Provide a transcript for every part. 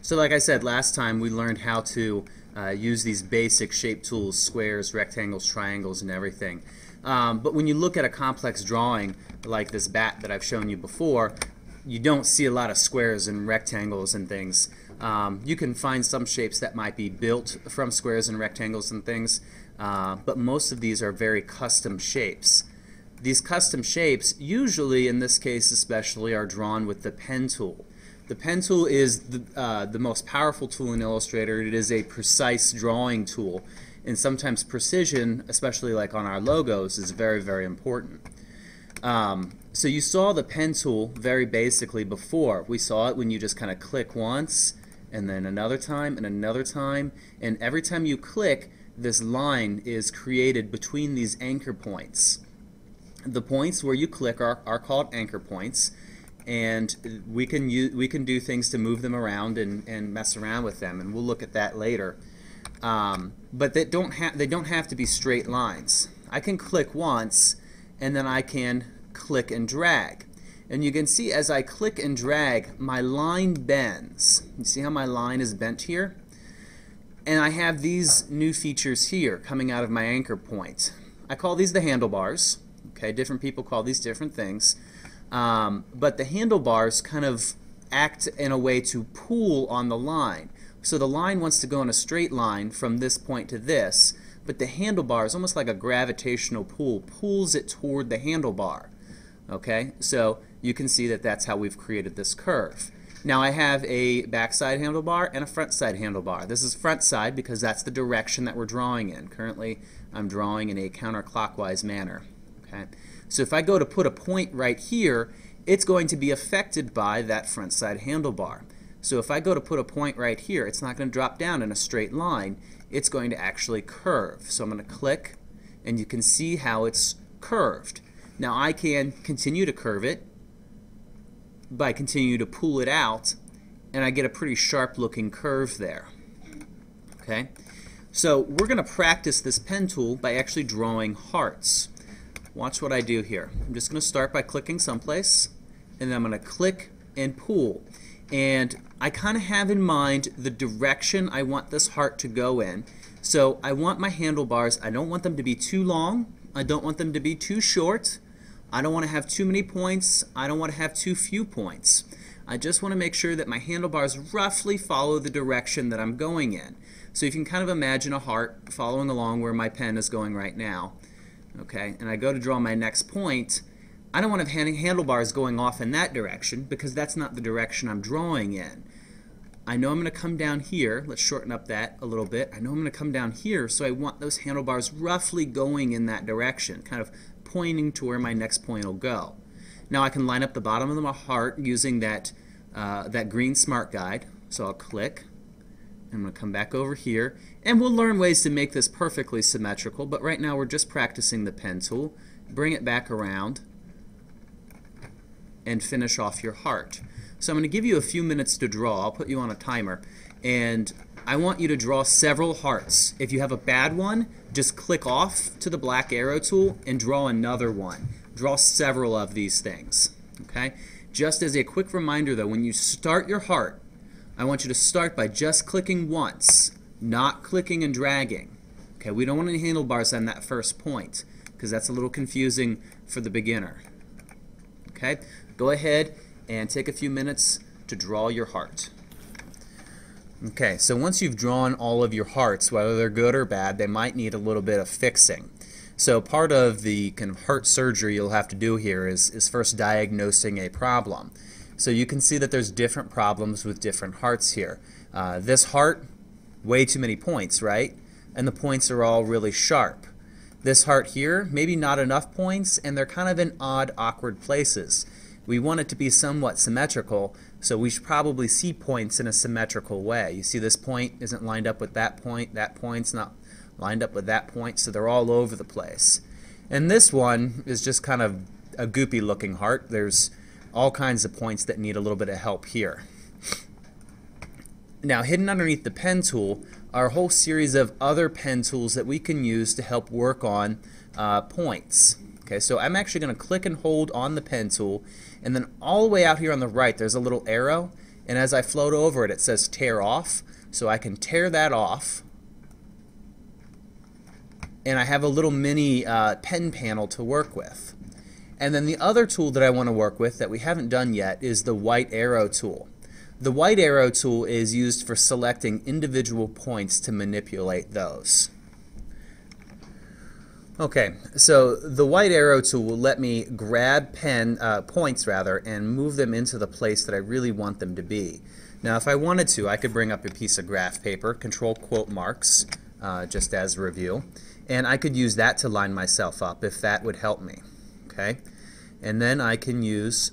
So like I said last time, we learned how to use these basic shape tools, squares, rectangles, triangles, and everything. But when you look at a complex drawing like this bat that I've shown you before, you don't see a lot of squares and rectangles and things. You can find some shapes that might be built from squares and rectangles and things, but most of these are very custom shapes. These custom shapes, usually in this case especially, are drawn with the pen tool. The pen tool is the most powerful tool in Illustrator. It is a precise drawing tool, and sometimes precision, especially like on our logos, is very, very important. So you saw the pen tool very basically before. We saw it when you just kind of click once, and then another time, and every time you click, this line is created between these anchor points. The points where you click are called anchor points, and we can do things to move them around and mess around with them, and we'll look at that later. But they don't have to be straight lines. I can click once, and then I can click and drag. And you can see as I click and drag, my line bends. You see how my line is bent here? And I have these new features here coming out of my anchor point. I call these the handlebars. Okay, different people call these different things. But the handlebars kind of act in a way to pull on the line. So the line wants to go in a straight line from this point to this, but the handlebar is almost like a gravitational pull, pulls it toward the handlebar. Okay, so you can see that that's how we've created this curve. Now I have a backside handlebar and a front side handlebar. This is front side because that's the direction that we're drawing in. Currently I'm drawing in a counterclockwise manner. Okay, so if I go to put a point right here, it's going to be affected by that front side handlebar. So if I go to put a point right here, it's not going to drop down in a straight line. It's going to actually curve. So I'm going to click, and you can see how it's curved. Now I can continue to curve it by continuing to pull it out, and I get a pretty sharp looking curve there. Okay, so we're going to practice this pen tool by actually drawing hearts. Watch what I do here. I'm just going to start by clicking someplace, and then I'm going to click and pull. And I kind of have in mind the direction I want this heart to go in. So I want my handlebars, I don't want them to be too long, I don't want them to be too short, I don't want to have too many points, I don't want to have too few points. I just want to make sure that my handlebars roughly follow the direction that I'm going in. So you can kind of imagine a heart following along where my pen is going right now. Okay, and I go to draw my next point. I don't want to have handlebars going off in that direction because that's not the direction I'm drawing in. I know I'm going to come down here. Let's shorten up that a little bit. I know I'm going to come down here, so I want those handlebars roughly going in that direction, kind of pointing to where my next point will go. Now I can line up the bottom of my heart using that green smart guide. So I'll click. I'm going to come back over here, and we'll learn ways to make this perfectly symmetrical, but right now we're just practicing the pen tool. Bring it back around and finish off your heart. So I'm going to give you a few minutes to draw. I'll put you on a timer, and I want you to draw several hearts. If you have a bad one, just click off to the black arrow tool and draw another one. Draw several of these things. Okay? Just as a quick reminder though, when you start your heart, I want you to start by just clicking once, not clicking and dragging. Okay, we don't want any handlebars on that first point because that's a little confusing for the beginner. Okay, go ahead and take a few minutes to draw your heart. Okay, so once you've drawn all of your hearts, whether they're good or bad, they might need a little bit of fixing. So part of the kind of heart surgery you'll have to do here is first diagnosing a problem. So you can see that there's different problems with different hearts here. This heart, way too many points, right? And the points are all really sharp. This heart here, maybe not enough points, and they're kind of in odd, awkward places. We want it to be somewhat symmetrical, so we should probably see points in a symmetrical way. You see this point isn't lined up with that point's not lined up with that point, so they're all over the place. And this one is just kind of a goopy looking heart. There's all kinds of points that need a little bit of help here. Now hidden underneath the pen tool are a whole series of other pen tools that we can use to help work on points. Okay, so I'm actually going to click and hold on the pen tool, and then all the way out here on the right there's a little arrow, And as I float over it, it says tear off. So I can tear that off. And I have a little mini pen panel to work with. And then the other tool that I want to work with that we haven't done yet is the white arrow tool. The white arrow tool is used for selecting individual points to manipulate those. Okay, so the white arrow tool will let me grab points and move them into the place that I really want them to be. Now if I wanted to, I could bring up a piece of graph paper, control quote marks, just as a review, and I could use that to line myself up if that would help me. Okay, and then I can use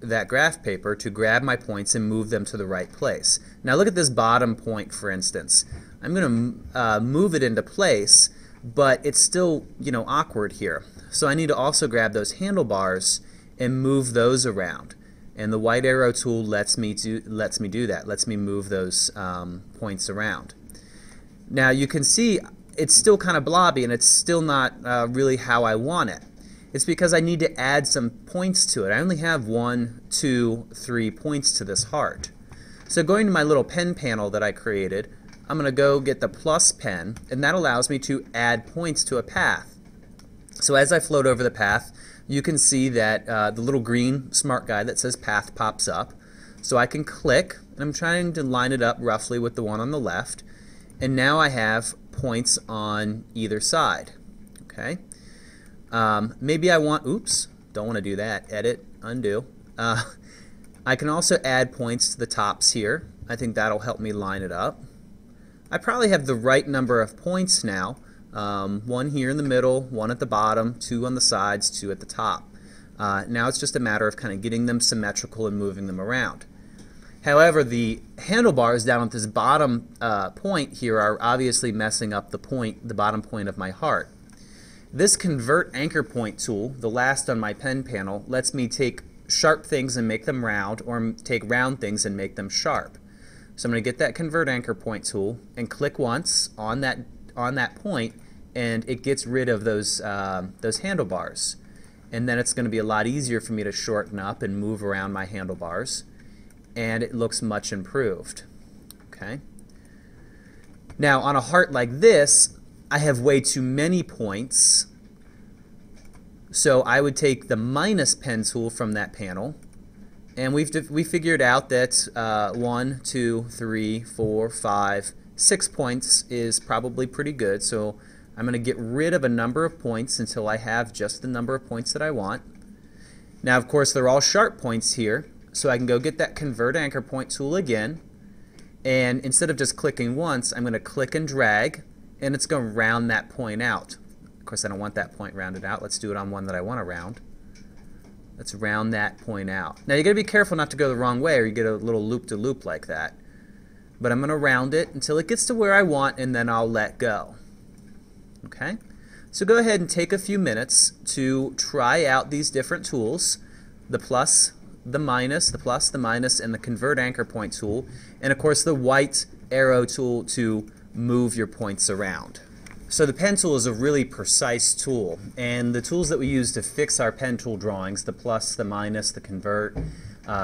that graph paper to grab my points and move them to the right place. Now look at this bottom point, for instance. I'm going to move it into place, but it's still, awkward here. So I need to also grab those handlebars and move those around. And the white arrow tool lets me do that. Lets me move those points around. Now you can see it's still kind of blobby and it's still not really how I want it. It's because I need to add some points to it. I only have 1, 2, 3 points to this heart. So going to my little pen panel that I created, I'm going to go get the plus pen, and that allows me to add points to a path. So as I float over the path, you can see that the little green smart guide that says path pops up. So I can click, and I'm trying to line it up roughly with the one on the left, and now I have points on either side. Okay. Maybe I want, oops, don't want to do that, edit, undo. I can also add points to the tops here. I think that'll help me line it up. I probably have the right number of points now. 1 here in the middle, 1 at the bottom, 2 on the sides, 2 at the top. Now it's just a matter of kind of getting them symmetrical and moving them around. However, the handlebars down at this bottom point here are obviously messing up the bottom point of my heart. This convert anchor point tool, the last on my pen panel, lets me take sharp things and make them round, or take round things and make them sharp. So I'm going to get that convert anchor point tool and click once on that point, and it gets rid of those handlebars. And then it's going to be a lot easier for me to shorten up and move around my handlebars, and it looks much improved. Okay. Now on a heart like this, I have way too many points, so I would take the minus pen tool from that panel, and we figured out that 1, 2, 3, 4, 5, 6 points is probably pretty good. So I'm going to get rid of a number of points until I have just the number of points that I want. Now of course they're all sharp points here, so I can go get that convert anchor point tool again, and instead of just clicking once, I'm going to click and drag, and it's going to round that point out. Of course I don't want that point rounded out. Let's do it on one that I want to round. Let's round that point out. Now you got to be careful not to go the wrong way, or you get a little loop-to-loop like that. But I'm going to round it until it gets to where I want, and then I'll let go. Okay? So go ahead and take a few minutes to try out these different tools, the plus, the minus, the plus, the minus, and the convert anchor point tool, and of course the white arrow tool to move your points around. So the pen tool is a really precise tool, and the tools that we use to fix our pen tool drawings, the plus, the minus, the convert,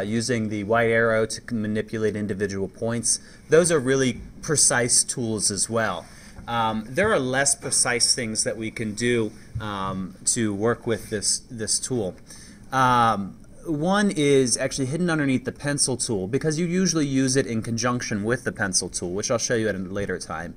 using the white arrow to manipulate individual points, those are really precise tools as well. There are less precise things that we can do to work with this tool. One is actually hidden underneath the pencil tool, because you usually use it in conjunction with the pencil tool, which I'll show you at a later time.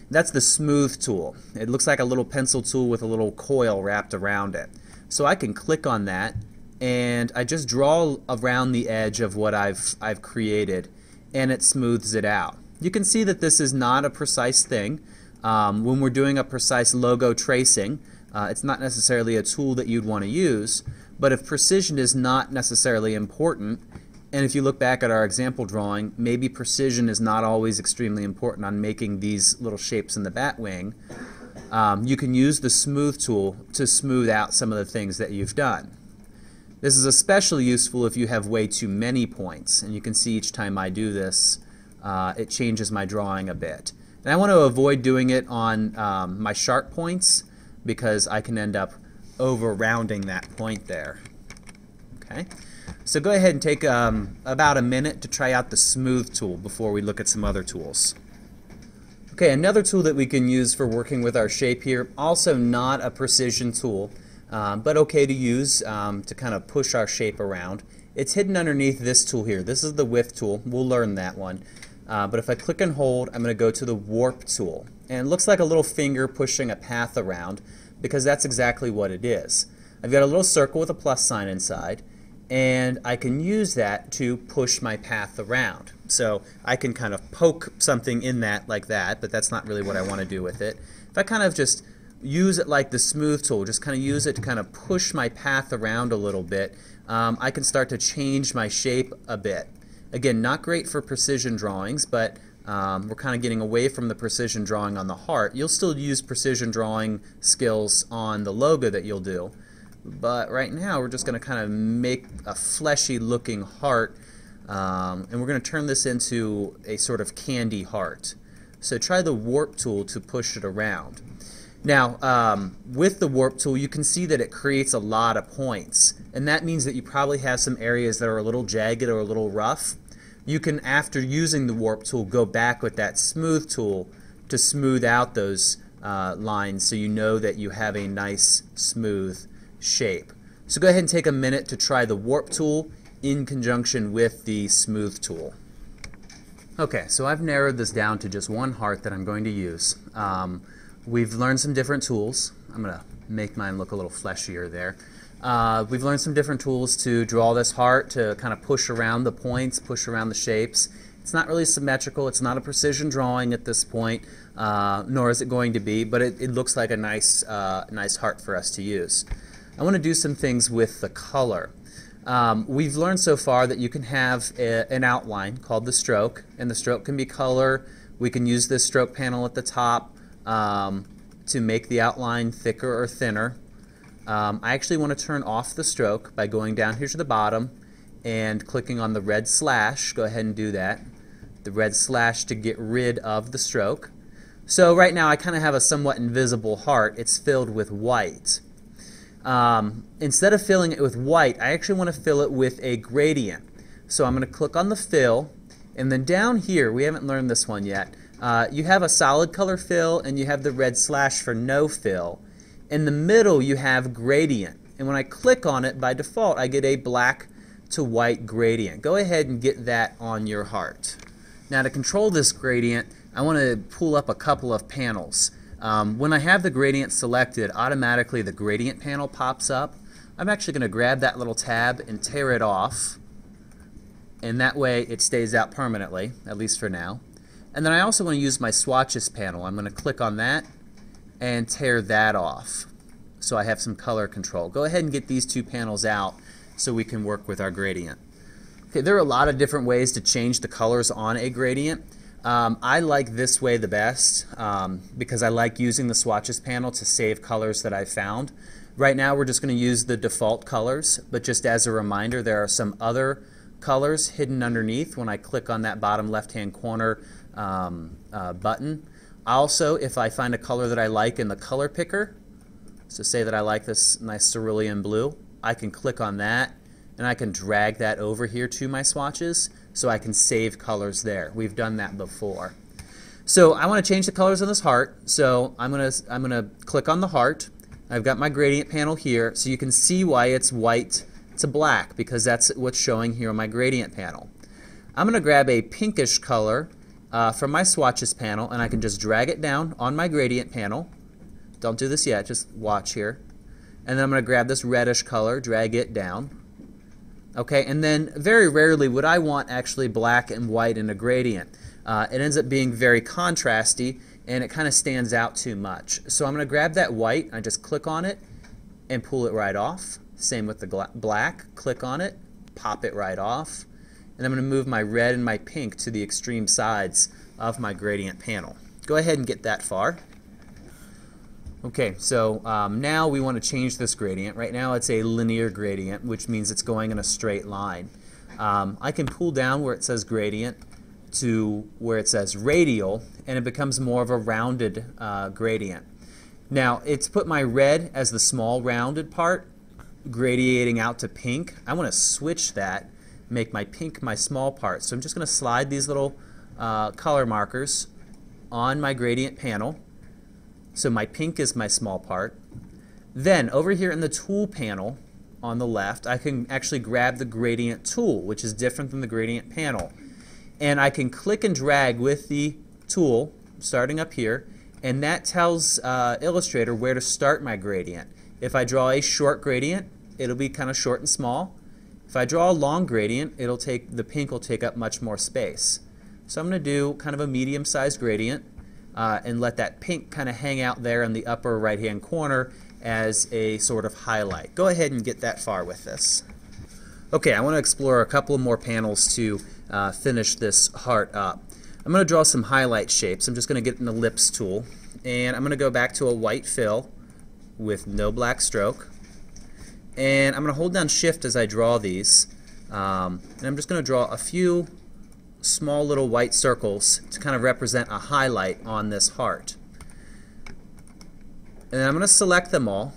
That's the smooth tool. It looks like a little pencil tool with a little coil wrapped around it. So I can click on that, and I just draw around the edge of what I've created, and it smooths it out. You can see that this is not a precise thing. When we're doing a precise logo tracing, it's not necessarily a tool that you'd want to use, but if precision is not necessarily important, and if you look back at our example drawing, maybe precision is not always extremely important on making these little shapes in the bat wing, you can use the smooth tool to smooth out some of the things that you've done. This is especially useful if you have way too many points, and you can see each time I do this, it changes my drawing a bit. And I want to avoid doing it on my sharp points, because I can end up over rounding that point there. Okay, So go ahead and take about a minute to try out the smooth tool before we look at some other tools. Okay, another tool that we can use for working with our shape here, also not a precision tool, but okay to use to kind of push our shape around. It's hidden underneath this tool here. This is the width tool. We'll learn that one. But if I click and hold, I'm going to go to the warp tool. And it looks like a little finger pushing a path around, because that's exactly what it is. I've got a little circle with a plus sign inside, and I can use that to push my path around. So I can kind of poke something in that like that, but that's not really what I want to do with it. If I kind of just use it like the smooth tool, just kind of use it to kind of push my path around a little bit, I can start to change my shape a bit. Again, not great for precision drawings, but we're kind of getting away from the precision drawing on the heart. You'll still use precision drawing skills on the logo that you'll do, but right now we're just going to kind of make a fleshy looking heart, and we're going to turn this into a sort of candy heart. So try the warp tool to push it around. Now, with the warp tool, you can see that it creates a lot of points, and that means that you probably have some areas that are a little jagged or a little rough. You can, after using the warp tool, go back with that smooth tool to smooth out those lines, so you know that you have a nice smooth shape. So go ahead and take a minute to try the warp tool in conjunction with the smooth tool. Okay, so I've narrowed this down to just one heart that I'm going to use. We've learned some different tools. I'm going to make mine look a little fleshier there. We've learned some different tools to draw this heart, to kind of push around the points, push around the shapes. It's not really symmetrical. It's not a precision drawing at this point, nor is it going to be, but it looks like a nice, nice heart for us to use. I want to do some things with the color. We've learned so far that you can have an outline called the stroke, and the stroke can be color. We can use this stroke panel at the top to make the outline thicker or thinner. I actually want to turn off the stroke by going down here to the bottom and clicking on the red slash. Go ahead and do that. The red slash to get rid of the stroke. So right now I kind of have a somewhat invisible heart. It's filled with white. Instead of filling it with white, I actually want to fill it with a gradient. So I'm going to click on the fill, and then down here, we haven't learned this one yet, you have a solid color fill and you have the red slash for no fill. In the middle you have gradient, and when I click on it, by default I get a black to white gradient. Go ahead and get that on your heart. Now to control this gradient, I want to pull up a couple of panels. When I have the gradient selected, automatically the gradient panel pops up. I'm actually going to grab that little tab and tear it off, and that way it stays out permanently, at least for now. And then I also want to use my swatches panel. I'm going to click on that and tear that off, so I have some color control. Go ahead and get these two panels out so we can work with our gradient. Okay, there are a lot of different ways to change the colors on a gradient. I like this way the best because I like using the swatches panel to save colors that I've found. Right now we're just going to use the default colors, but just as a reminder, there are some other colors hidden underneath when I click on that bottom left-hand corner button. Also, if I find a color that I like in the color picker, so say that I like this nice cerulean blue, I can click on that and I can drag that over here to my swatches so I can save colors there. We've done that before. So I want to change the colors on this heart, so I'm gonna click on the heart. I've got my gradient panel here, so you can see why it's white to black, because that's what's showing here on my gradient panel. I'm going to grab a pinkish color from my swatches panel, and I can just drag it down on my gradient panel. Don't do this yet, just watch here. And then I'm going to grab this reddish color, drag it down. Okay, and then very rarely would I want actually black and white in a gradient. It ends up being very contrasty, and it kind of stands out too much. So I'm going to grab that white, I just click on it and pull it right off. Same with the black, click on it, pop it right off. And I'm going to move my red and my pink to the extreme sides of my gradient panel. Go ahead and get that far. Okay, so now we want to change this gradient. Right now it's a linear gradient, which means it's going in a straight line. I can pull down where it says gradient to where it says radial, and it becomes more of a rounded gradient. Now, it's put my red as the small rounded part, gradiating out to pink. I want to switch that, make my pink my small part. So I'm just going to slide these little color markers on my gradient panel. So my pink is my small part. Then over here in the tool panel on the left, I can actually grab the gradient tool, which is different than the gradient panel. And I can click and drag with the tool, starting up here, and that tells Illustrator where to start my gradient. If I draw a short gradient, it'll be kind of short and small. If I draw a long gradient, the pink will take up much more space. So I'm going to do kind of a medium-sized gradient and let that pink kind of hang out there in the upper right-hand corner as a sort of highlight. Go ahead and get that far with this. Okay, I want to explore a couple more panels to finish this heart up. I'm going to draw some highlight shapes. I'm just going to get an ellipse tool, and I'm going to go back to a white fill with no black stroke. And I'm going to hold down Shift as I draw these, and I'm just going to draw a few small little white circles to kind of represent a highlight on this heart. And then I'm going to select them all,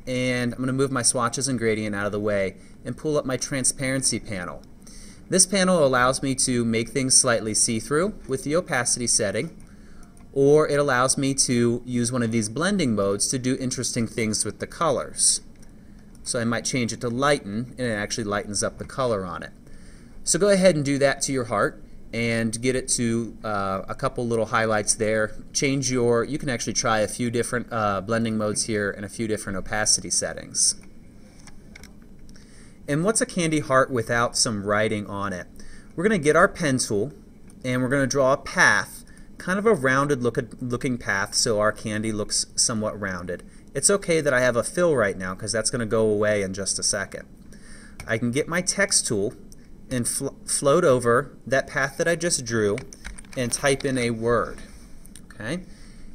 and I'm going to move my swatches and gradient out of the way and pull up my transparency panel. This panel allows me to make things slightly see-through with the opacity setting, or it allows me to use one of these blending modes to do interesting things with the colors. So I might change it to lighten, and it actually lightens up the color on it. So go ahead and do that to your heart and get it to a couple little highlights there. You can actually try a few different blending modes here and a few different opacity settings. And what's a candy heart without some writing on it? We're going to get our pen tool and we're going to draw a path, kind of a rounded looking path, so our candy looks somewhat rounded. It's okay that I have a fill right now because that's going to go away in just a second. I can get my text tool and float over that path that I just drew and type in a word. Okay?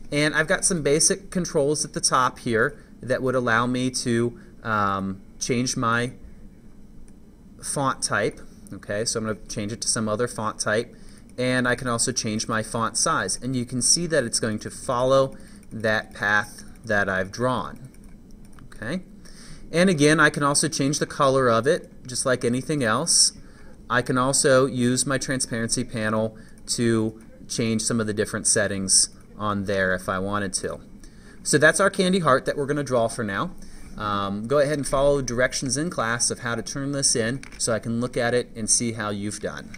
And I've got some basic controls at the top here that would allow me to change my font type. Okay, so I'm going to change it to some other font type, and I can also change my font size, and you can see that it's going to follow that path that I've drawn. Okay, and again, I can also change the color of it just like anything else. I can also use my transparency panel to change some of the different settings on there if I wanted to. So that's our candy heart that we're going to draw for now. Go ahead and follow directions in class of how to turn this in so I can look at it and see how you've done.